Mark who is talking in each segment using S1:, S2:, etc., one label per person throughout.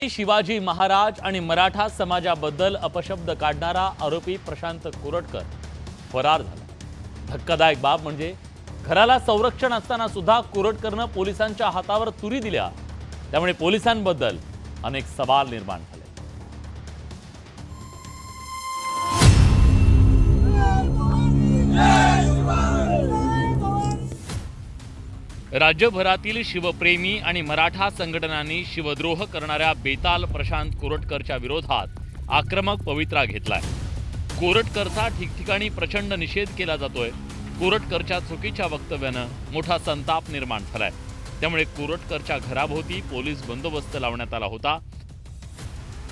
S1: शिवाजी महाराज आणि मराठा समाजाबद्दल अपशब्द काढणारा आरोपी प्रशांत कोरटकर फरार झाला। धक्कादायक बाब म्हणजे घराला संरक्षण असताना सुद्धा कोरटकरनं पोलिसांच्या हातावर तुरी दिल्या। त्यामुळे पोलिसांबद्दल अनेक सवाल निर्माण झाले। राज्यभरातील शिवप्रेमी आणि मराठा संघटनांनी शिवद्रोह करणाऱ्या बेताल प्रशांत कोरटकरच्या विरोधात आक्रमक पवित्रा घेतलाय। कोरटकरचा ठिकठिकाणी प्रचंड निषेध केला जातोय। कोरटकरच्या चुकीच्या वक्तव्यानं मोठा संताप निर्माण झालाय। त्यामुळे कोरटकरच्या घराभोवती पोलीस बंदोबस्त लावण्यात आला होता।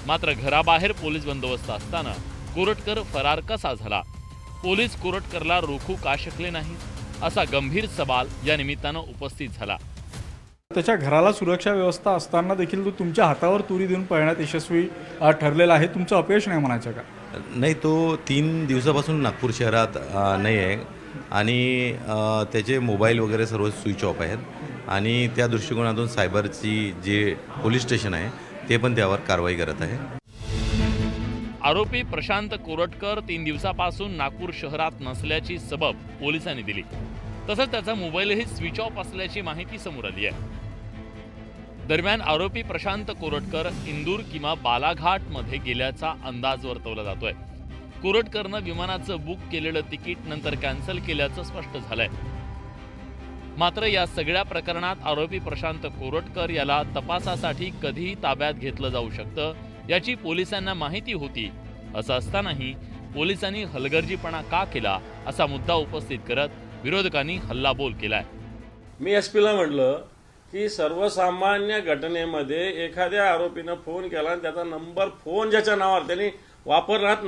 S1: मात्र घराबाहेर पोलीस बंदोबस्त असताना कोरटकर फरार कसा झाला? पोलीस कोरटकरला रोखू का शकले नाही, असा गंभीर सवाल या निमित्तानं उपस्थित झाला।
S2: त्याच्या घराला सुरक्षा व्यवस्था असताना देखील तो तुमच्या हातावर तुरी देऊन पळण्यात यशस्वी ठरलेला आहे। तुमचं अपयश नाही म्हणायचं का?
S3: नाही, तो 3 दिवसापासून नागपूर शहरात नाही आहे आणि त्याचे मोबाईल वगैरे सर्व स्विच ऑफ आहेत आणि त्या दृष्टिकोनातून सायबरची जे पोलीस स्टेशन आहे ते पण त्यावर कारवाई करत आहे।
S1: आरोपी प्रशांत कोरटकर 3 दिवसापासून नागपूर शहरात नसल्याची सबब पोलिसांनी दिली। तसंच त्याचा मोबाईलही स्विच ऑफ असल्याची माहिती समोर आली आहे। दरम्यान आरोपी प्रशांत कोरटकर इंदूर किंवा बालाघाट मध्ये गेल्याचा अंदाज वर्तवला जातोय। कोरटकरनं विमानाचं बुक केलेलं तिकीट नंतर कॅन्सल केल्याचं स्पष्ट झालंय। मात्र या सगळ्या प्रकरणात आरोपी प्रशांत कोरटकर याला तपासासाठी कधीही ताब्यात घेतलं जाऊ शकतं याची पोलिसांना माहिती होती। असं असतानाही पोलिसांनी हलगर्जीपणा का केला असा मुद्दा उपस्थित करत विरोधकांनी हल्लाबोल केलाय।
S4: मी एसपीला म्हटलं की सर्वसामान्य घटनेमध्ये एखाद्या आरोपीनं फोन केला आणि त्याचा नंबर फोन ज्याच्या नावावर त्यांनी वापरात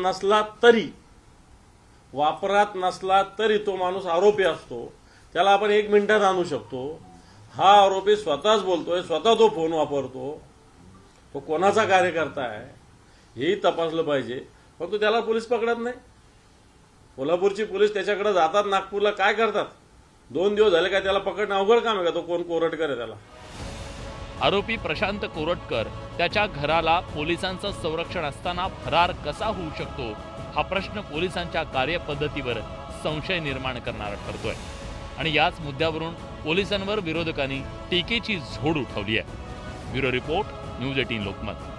S4: नसला तरी तो माणूस आरोपी असतो, त्याला आपण 1 मिनिटात आणू शकतो। हा आरोपी स्वतःच बोलतोय, स्वतः तो फोन वापरतो, तो कोणाचा कार्यकर्ता आहे हेही तपासलं पाहिजे। परंतु त्याला पोलीस पकडत नाही। कोल्हापूरची पोलीस त्याच्याकडे जातात, नागपूरला काय करतात? 2 दिवस झाले काय त्याला पकडणं अवघड काम आहे का? तो कोण कोरटकर आहे त्याला?
S1: आरोपी प्रशांत कोरटकर त्याच्या घराला पोलिसांचं संरक्षण असताना फरार कसा होऊ शकतो हा प्रश्न पोलिसांच्या कार्यपद्धतीवर संशय निर्माण करणारा ठरतोय। आणि याच मुद्द्यावरून पोलिसांवर विरोधकांनी टीकेची झोड उठवली आहे। Bureau report, news 18 Lokmat.